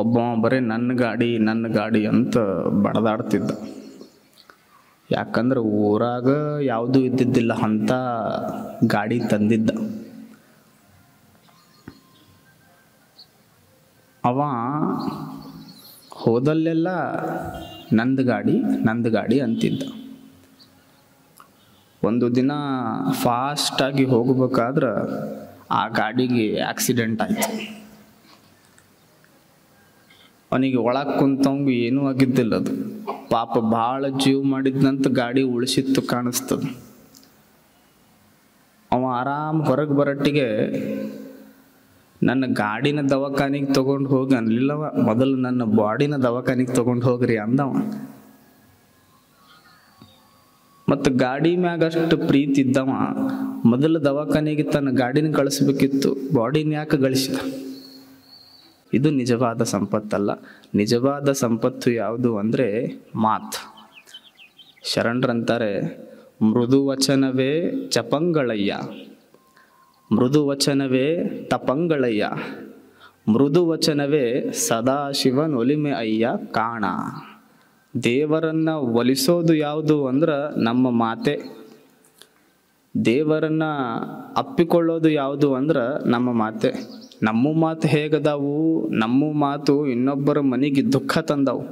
ಒಬ್ಬ ಬರೀ ನನ್ನ ಗಾಡಿ ಅಂತ ಬಡದಾಡ್ತಿದ್ದ. ಯಾಕಂದ್ರೆ ಊರಾಗ ಯಾವುದೂ ಇದ್ದಿದ್ದಿಲ್ಲ ಅಂತ ಗಾಡಿ ತಂದಿದ್ದ. ಅವ ಹೋದಲ್ಲೆಲ್ಲ ನಂದು ಗಾಡಿ ಅಂತಿದ್ದ. ಒಂದು ದಿನ ಫಾಸ್ಟಾಗಿ ಹೋಗ್ಬೇಕಾದ್ರೆ ಆ ಗಾಡಿಗೆ ಆಕ್ಸಿಡೆಂಟ್ ಆಯ್ತು. ಅವನಿಗೆ ಒಳಗೆ ಕುಂತವಂಗು ಏನೂ ಆಗಿದ್ದಿಲ್ಲ. ಅದು ಪಾಪ ಭಾಳ ಜೀವ ಮಾಡಿದ್ನಂತ ಗಾಡಿ ಉಳಿಸಿತ್ತು ಕಾಣಿಸ್ತದ. ಅವ ಆರಾಮ್ ಹೊರಗೆ ಬರಟ್ಟಿಗೆ ನನ್ನ ಗಾಡಿನ ದವಾಖಾನಿಗೆ ತೊಗೊಂಡು ಹೋಗಿ ಅನ್ಲಿಲ್ಲವ, ಮೊದಲು ನನ್ನ ಬಾಡಿನ ದವಾಖಾನಿಗೆ ತೊಗೊಂಡು ಹೋಗ್ರಿ ಅಂದವ. ಮತ್ತು ಗಾಡಿ ಮ್ಯಾಗಷ್ಟು ಪ್ರೀತಿ ಇದ್ದವ ಮೊದಲು ದವಾಖಾನೆಗೆ ತನ್ನ ಗಾಡಿನ ಕಳಿಸ್ಬೇಕಿತ್ತು, ಬಾಡಿನ ಯಾಕೆ ಗಳಿಸಿದ? ಇದು ನಿಜವಾದ ಸಂಪತ್ತಲ್ಲ. ನಿಜವಾದ ಸಂಪತ್ತು ಯಾವುದು ಅಂದರೆ ಮಾತು. ಶರಣರಂತಾರೆ, ಮೃದು ವಚನವೇ ಚಪಂಗಳಯ್ಯ, ಮೃದು ವಚನವೇ ತಪಂಗಳಯ್ಯ, ಮೃದು ವಚನವೇ ಸದಾಶಿವನೊಲಿಮೆ ಅಯ್ಯ ಕಾಣ. ದೇವರನ್ನ ಒಲಿಸೋದು ಯಾವುದು ಅಂದ್ರೆ ನಮ್ಮ ಮಾತೆ. ದೇವರನ್ನ ಅಪ್ಪಿಕೊಳ್ಳೋದು ಯಾವುದು ಅಂದ್ರೆ ನಮ್ಮ ಮಾತೆ. ನಮ್ಮ ಮಾತು ಹೇಗದಾವು? ನಮ್ಮ ಮಾತು ಇನ್ನೊಬ್ಬರ ಮನೆಗೆ ದುಃಖ ತಂದವು.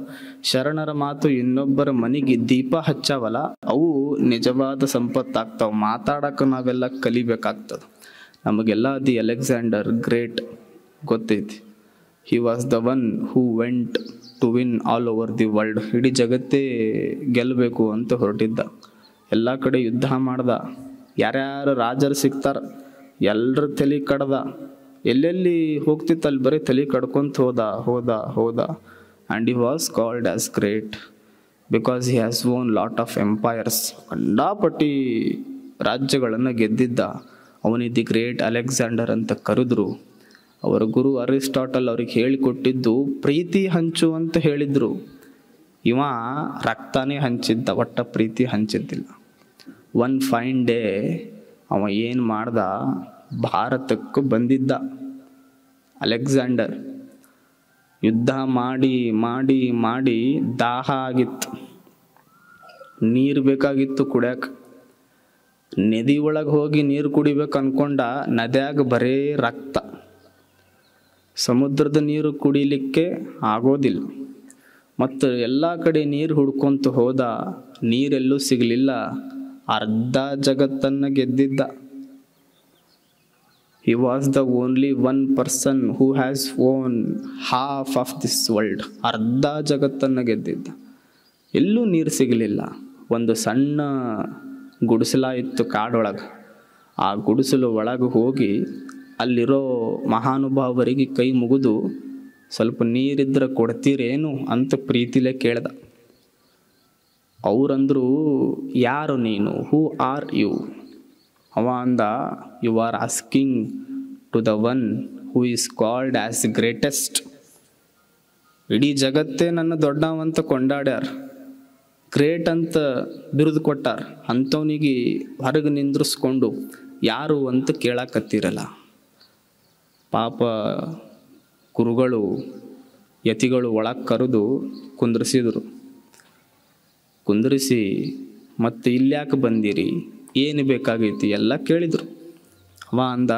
ಶರಣರ ಮಾತು ಇನ್ನೊಬ್ಬರ ಮನೆಗೆ ದೀಪ ಹಚ್ಚವಲ್ಲ, ಅವು ನಿಜವಾದ ಸಂಪತ್ತಾಗ್ತಾವ. ಮಾತಾಡಕ್ಕೆ ನಾವೆಲ್ಲ ಕಲಿಬೇಕಾಗ್ತದೆ. ನಮಗೆಲ್ಲ ದಿ ಅಲೆಕ್ಸಾಂಡರ್ ಗ್ರೇಟ್ ಗೊತ್ತೈತಿ. He was the one who went to win all over the world. ಇಡೀ ಜಗತ್ತೇ ಗೆಲ್ಲಬೇಕು ಅಂತ ಹೊರಟಿದ್ದ. ಎಲ್ಲ ಕಡೆ ಯುದ್ಧ ಮಾಡ್ದ. ಯಾರ್ಯಾರು ರಾಜರು ಸಿಗ್ತಾರ ಎಲ್ಲರ ತಲೆ ಕಡ್ದ. ಎಲ್ಲೆಲ್ಲಿ ಹೋಗ್ತಿತ್ತು ಅಲ್ಲಿ ಬರೀ ತಲೆ ಕಡ್ಕೊಂತ ಹೋದ. And he was called as great because he has own lot of empires. ಕಂಡಾಪಟ್ಟಿ ರಾಜ್ಯಗಳನ್ನು ಗೆದ್ದಿದ್ದ. ಅವನಿಗೆ ದಿ ಗ್ರೇಟ್ ಅಲೆಕ್ಸಾಂಡರ್ ಅಂತ ಕರೆದ್ರು. ಅವರ ಗುರು ಅರಿಸ್ಟಾಟಲ್ ಅವ್ರಿಗೆ ಹೇಳಿಕೊಟ್ಟಿದ್ದು ಪ್ರೀತಿ ಹಂಚು ಅಂತ ಹೇಳಿದ್ರು. ಇವ ರಕ್ತನೇ ಹಂಚಿದ್ದ, ಒಟ್ಟ ಪ್ರೀತಿ ಹಂಚಿದ್ದಿಲ್ಲ. ಒನ್ ಫೈನ್ ಡೇ ಅವ ಏನು ಮಾಡ್ದ, ಭಾರತಕ್ಕೆ ಬಂದಿದ್ದ ಅಲೆಕ್ಸಾಂಡರ್. ಯುದ್ಧ ಮಾಡಿ ಮಾಡಿ ಮಾಡಿ ದಾಹ ಆಗಿತ್ತು, ನೀರು ಬೇಕಾಗಿತ್ತು ಕುಡಿಯಕ್ಕೆ. ನದಿ ಒಳಗೆ ಹೋಗಿ ನೀರು ಕುಡಿಬೇಕು ಅನ್ಕೊಂಡ, ನದ್ಯಾಗ ಬರೇ ರಕ್ತ. ಸಮುದ್ರದ ನೀರು ಕುಡಿಲಿಕ್ಕೆ ಆಗೋದಿಲ್ಲ. ಮತ್ತು ಎಲ್ಲ ಕಡೆ ನೀರು ಹುಡ್ಕೊಂತ ಹೋದ, ನೀರೆಲ್ಲೂ ಸಿಗಲಿಲ್ಲ. ಅರ್ಧ ಜಗತ್ತನ್ನು ಗೆದ್ದಿದ್ದ. He was the only one person who has own half of this world. ಅರ್ಧ ಜಗತ್ತನ್ನು ಗೆದ್ದಿದ್ದ. ಎಲ್ಲೂ ನೀರು ಸಿಗಲಿಲ್ಲ. ಒಂದು ಸಣ್ಣ ಗುಡಿಸಲ ಇತ್ತು ಕಾಡೊಳಗೆ. ಆ ಗುಡಿಸಲು ಒಳಗೆ ಹೋಗಿ ಅಲ್ಲಿರೋ ಮಹಾನುಭಾವರಿಗೆ ಕೈ ಮುಗಿದು ಸ್ವಲ್ಪ ನೀರಿದ್ರೆ ಕೊಡ್ತೀರೇನು ಅಂತ ಪ್ರೀತಿಲೇ ಕೇಳ್ದ. ಅವರಂದ್ರು, ಯಾರು ನೀನು? Who are you? ಅವ ಅಂದ, you are asking to the one who is called as greatest. ಇಡೀ ಜಗತ್ತೇ ನನ್ನ ದೊಡ್ಡವಂತ ಕೊಂಡಾಡ್ಯಾರ, ಗ್ರೇಟ್ ಅಂತ ಬಿರುದು ಕೊಟ್ಟಾರ. ಅಂಥವನಿಗೆ ಹೊರಗೆ ನಿಂದ್ರಿಸ್ಕೊಂಡು ಯಾರು ಅಂತ ಕೇಳಕತ್ತೀರಲ್ಲ. ಪಾಪ ಗುರುಗಳು ಯತಿಗಳು ಒಳಗೆ ಕರೆದು ಕುಂದ್ರಿಸಿದರು. ಕುಂದ್ರಿಸಿ ಮತ್ತೆ ಇಲ್ಯಾಕೆ ಬಂದಿರಿ, ಏನು ಬೇಕಾಗೈತಿ ಎಲ್ಲ ಕೇಳಿದರು. ಅವ ಅಂದ,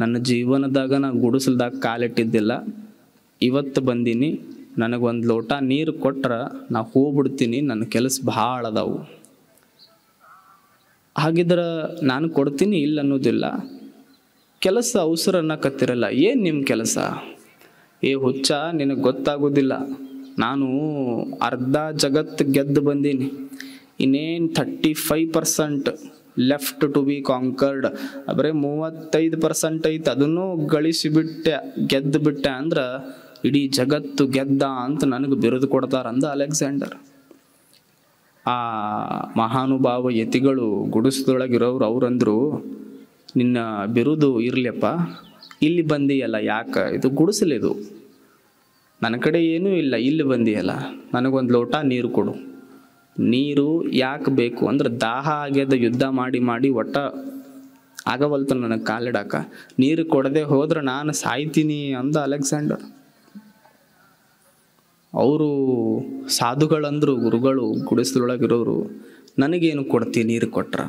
ನನ್ನ ಜೀವನದಾಗ ನಾ ಗುಡಿಸಲ್ದಾಗ ಕಾಲಿಟ್ಟಿದ್ದಿಲ್ಲ, ಇವತ್ತು ಬಂದೀನಿ. ನನಗೊಂದು ಲೋಟ ನೀರು ಕೊಟ್ರೆ ನಾ ಹೋಗ್ಬಿಡ್ತೀನಿ, ನನ್ನ ಕೆಲಸ ಭಾಳ ಅದಾವು. ಹಾಗಿದ್ರೆ ನಾನು ಕೊಡ್ತೀನಿ, ಇಲ್ಲ ಅನ್ನೋದಿಲ್ಲ. ಕೆಲಸ ಅವಸರ ಅನ್ನಕತ್ತಿರಲ್ಲ, ಏನು ನಿಮ್ಮ ಕೆಲಸ? ಏ ಹುಚ್ಚ, ನಿನಗೆ ಗೊತ್ತಾಗೋದಿಲ್ಲ. ನಾನು ಅರ್ಧ ಜಗತ್ತು ಗೆದ್ದು ಬಂದೀನಿ. ಇನ್ನೇನು 35% ಲೆಫ್ಟ್ ಟು ಬಿ ಕಾಂಕರ್ಡ್. ಬರೀ 35% ಐತೆ, ಅದನ್ನು ಗಳಿಸಿಬಿಟ್ಟೆ, ಗೆದ್ದು ಬಿಟ್ಟೆ ಅಂದ್ರೆ ಇಡೀ ಜಗತ್ತು ಗೆದ್ದ ಅಂತ ನನಗೆ ಬಿರುದು ಕೊಡ್ತಾರಂದ ಅಲೆಕ್ಸಾಂಡರ್. ಆ ಮಹಾನುಭಾವ ಯತಿಗಳು ಗುಡಿಸದೊಳಗಿರೋರು ಅವರಂದ್ರು, ನಿನ್ನ ಬಿರುದು ಇರಲಿಯಪ್ಪ, ಇಲ್ಲಿ ಬಂದಿಯಲ್ಲ ಯಾಕೆ? ಇದು ಗುಡಿಸಲಿದು, ನನ್ನ ಕಡೆ ಏನೂ ಇಲ್ಲ, ಇಲ್ಲಿ ಬಂದಿಯಲ್ಲ, ನನಗೊಂದು ಲೋಟ ನೀರು ಕೊಡು. ನೀರು ಯಾಕೆ ಬೇಕು ಅಂದ್ರೆ ದಾಹ ಆಗ್ಯದ, ಯುದ್ಧ ಮಾಡಿ ಮಾಡಿ ಒಟ್ಟ ಆಗವಲ್ತು ನನಗೆ ಕಾಲಿಡಾಕ. ನೀರು ಕೊಡದೆ ಹೋದ್ರೆ ನಾನು ಸಾಯ್ತೀನಿ ಅಂದ ಅಲೆಕ್ಸಾಂಡರ್. ಅವರು ಸಾಧುಗಳಂದ್ರು, ಗುರುಗಳು ಗುಡಿಸಲೊಳಗಿರೋರು, ನನಗೇನು ಕೊಡ್ತಿ ನೀರು ಕೊಟ್ರ,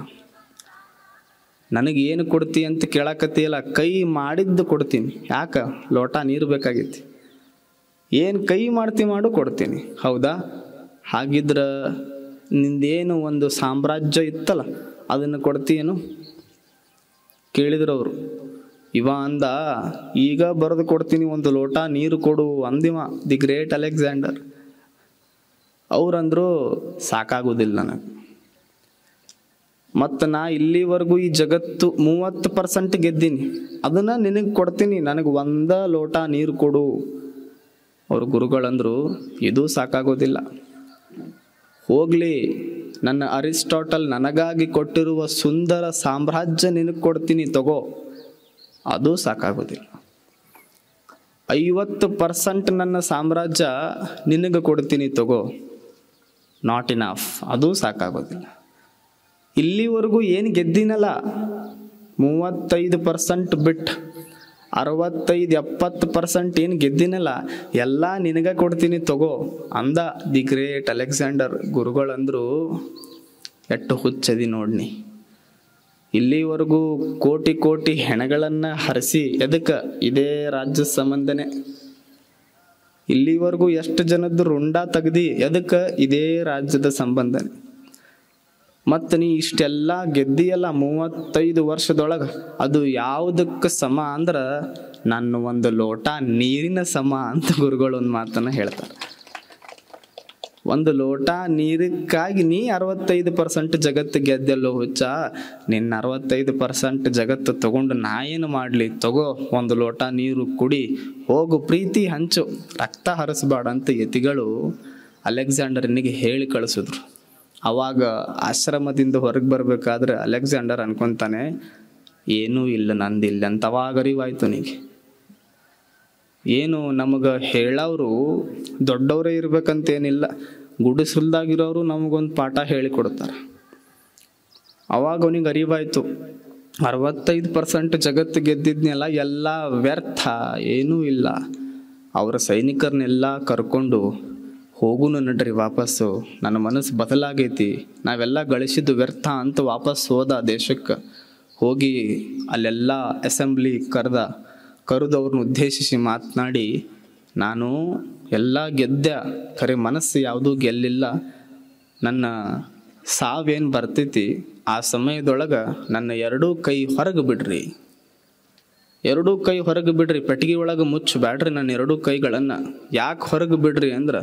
ನನಗೇನು ಕೊಡ್ತಿ ಅಂತ ಕೇಳಕತ್ತಿಯಲ್ಲ, ಕೈ ಮಾಡಿದ್ದು ಕೊಡ್ತೀನಿ. ಯಾಕ? ಲೋಟ ನೀರು ಬೇಕಾಗೈತಿ. ಏನು ಕೈ ಮಾಡ್ತಿ ಮಾಡು, ಕೊಡ್ತೀನಿ. ಹೌದಾ? ಹಾಗಿದ್ರ ನಿಂದೇನು ಒಂದು ಸಾಮ್ರಾಜ್ಯ ಇತ್ತಲ್ಲ, ಅದನ್ನು ಕೊಡ್ತೀಯೇನು ಕೇಳಿದ್ರು ಅವರು. ಇವ ಅಂದ, ಈಗ ಬರೆದು ಕೊಡ್ತೀನಿ, ಒಂದು ಲೋಟ ನೀರು ಕೊಡು ಅಂದಿವ, ದಿ ಗ್ರೇಟ್ ಅಲೆಕ್ಸಾಂಡರ್. ಅವ್ರಂದ್ರು, ಸಾಕಾಗೋದಿಲ್ಲ ನನಗೆ, ಮತ್ತು ನಾ ಇಲ್ಲಿವರೆಗೂ ಈ ಜಗತ್ತು 30% ಗೆದ್ದೀನಿ, ಅದನ್ನ ನಿನಗೆ ಕೊಡ್ತೀನಿ, ನನಗೆ ಒಂದ ಲೋಟ ನೀರು ಕೊಡು. ಅವ್ರ ಗುರುಗಳಂದ್ರು, ಇದು ಸಾಕಾಗೋದಿಲ್ಲ, ಹೋಗ್ಲಿ, ನನ್ನ ಅರಿಸ್ಟಾಟಲ್ ನನಗಾಗಿ ಕೊಟ್ಟಿರುವ ಸುಂದರ ಸಾಮ್ರಾಜ್ಯ ನಿನಗೆ ಕೊಡ್ತೀನಿ, ತಗೋ. ಅದು ಸಾಕಾಗೋದಿಲ್ಲ. 50% ನನ್ನ ಸಾಮ್ರಾಜ್ಯ ನಿನಗೆ ಕೊಡ್ತೀನಿ, ತಗೋ. ನಾಟ್ ಇನಫ್, ಅದು ಸಾಕಾಗೋದಿಲ್ಲ. ಇಲ್ಲಿವರೆಗೂ ಏನು ಗೆದ್ದಿನಲ್ಲ 35% ಬಿಟ್ಟು 65-70% ಏನು ಗೆದ್ದಿನಲ್ಲ ಎಲ್ಲ ನಿನಗೆ ಕೊಡ್ತೀನಿ, ತಗೋ ಅಂದ ದಿ ಗ್ರೇಟ್ ಅಲೆಕ್ಸಾಂಡರ್. ಗುರುಗಳಂದ್ರು, ಎಷ್ಟು ಹುಚ್ಚದಿ ನೋಡ್ನಿ, ಇಲ್ಲಿವರೆಗೂ ಕೋಟಿ ಕೋಟಿ ಹೆಣಗಳನ್ನು ಹರಿಸಿ ಎದಕ್ಕೆ? ಇದೇ ರಾಜ್ಯ ಸಂಬಂಧನೇ. ಇಲ್ಲಿವರೆಗೂ ಎಷ್ಟು ಜನದ್ದು ರುಂಡ ತೆಗ್ದಿ ಎದಕ್ಕೆ? ಇದೇ ರಾಜ್ಯದ ಸಂಬಂಧನೇ. ಮತ್ತು ನೀ ಇಷ್ಟೆಲ್ಲ ಗೆದ್ದಿಯಲ್ಲ 35 ವರ್ಷದೊಳಗೆ, ಅದು ಯಾವುದಕ್ಕೆ ಸಮ ಅಂದ್ರೆ ನನ್ನ ಒಂದು ಲೋಟ ನೀರಿನ ಸಮ ಅಂತ ಗುರುಗಳು ಒಂದು ಮಾತನ್ನು ಹೇಳ್ತಾರೆ. ಒಂದು ಲೋಟ ನೀರಕ್ಕಾಗಿ ನೀ 65% ಜಗತ್ತು ಗೆದ್ದೆಲ್ಲೋ ಹುಚ್ಚ, ನಿನ್ನ 65% ಜಗತ್ತು ತಗೊಂಡು ನಾ ಏನು ಮಾಡಲಿ? ತಗೋ, ಒಂದು ಲೋಟ ನೀರು ಕುಡಿ, ಹೋಗು, ಪ್ರೀತಿ ಹಂಚು, ರಕ್ತ ಹರಿಸ್ಬೇಡ ಅಂತ ಯತಿಗಳು ಅಲೆಕ್ಸಾಂಡರ್ನಿಗೆ ಹೇಳಿ ಕಳಿಸಿದ್ರು. ಅವಾಗ ಆಶ್ರಮದಿಂದ ಹೊರಗೆ ಬರ್ಬೇಕಾದ್ರೆ ಅಲೆಕ್ಸಾಂಡರ್ ಅನ್ಕೊಂತಾನೆ, ಏನೂ ಇಲ್ಲ ನಂದಿಲ್ಲ ಅಂತ. ಅವಾಗ ಅರಿವಾಯ್ತು ನಿಗೆ, ಏನು ನಮಗೆ ಹೇಳೋರು ದೊಡ್ಡವರೇ ಇರ್ಬೇಕಂತೇನಿಲ್ಲ, ಗುಡಿಸಲ್ದಾಗಿರೋರು ನಮಗೊಂದು ಪಾಠ ಹೇಳಿಕೊಡ್ತಾರೆ. ಅವಾಗ ಅವನಿಗೆ ಅರಿವಾಯ್ತು, 65% ಜಗತ್ತು ಗೆದ್ದಿದ್ನೆಲ್ಲ ಎಲ್ಲ ವ್ಯರ್ಥ, ಏನೂ ಇಲ್ಲ. ಅವರ ಸೈನಿಕರನ್ನೆಲ್ಲ ಕರ್ಕೊಂಡು ಹೋಗುನು ನಡ್ರಿ ವಾಪಸ್ಸು, ನನ್ನ ಮನಸ್ಸು ಬದಲಾಗೈತಿ, ನಾವೆಲ್ಲ ಗಳಿಸಿದ್ದು ವ್ಯರ್ಥ ಅಂತ ವಾಪಸ್ ಹೋದ ದೇಶಕ್ಕೆ. ಹೋಗಿ ಅಲ್ಲೆಲ್ಲ ಅಸೆಂಬ್ಲಿ ಕರೆದು ಅವ್ರನ್ನ ಉದ್ದೇಶಿಸಿ ಮಾತನಾಡಿ, ನಾನು ಎಲ್ಲ ಗೆದ್ದೆ, ಖರೆ ಮನಸ್ಸು ಯಾವುದೂ ಗೆಲ್ಲಿಲ್ಲ, ನನ್ನ ಸಾವೇನು ಬರ್ತೈತಿ ಆ ಸಮಯದೊಳಗೆ ನನ್ನ 2 ಕೈ ಹೊರಗೆ ಬಿಡ್ರಿ, 2 ಕೈ ಹೊರಗೆ ಬಿಡ್ರಿ, ಪೆಟ್ಟಿಗೆ ಒಳಗೆ ಮುಚ್ಚಬೇಡ್ರಿ ನನ್ನ 2 ಕೈಗಳನ್ನು. ಯಾಕೆ ಹೊರಗೆ ಬಿಡ್ರಿ ಅಂದ್ರೆ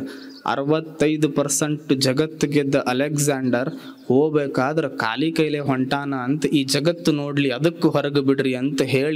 65% ಜಗತ್ತು ಗೆದ್ದ ಅಲೆಕ್ಸಾಂಡರ್ ಹೋಗ್ಬೇಕಾದ್ರೆ ಖಾಲಿ ಕೈಲೇ ಹೊಂಟಾನ ಅಂತ ಈ ಜಗತ್ತು ನೋಡ್ಲಿ, ಅದಕ್ಕೂ ಹೊರಗೆ ಬಿಡ್ರಿ ಅಂತ ಹೇಳಿ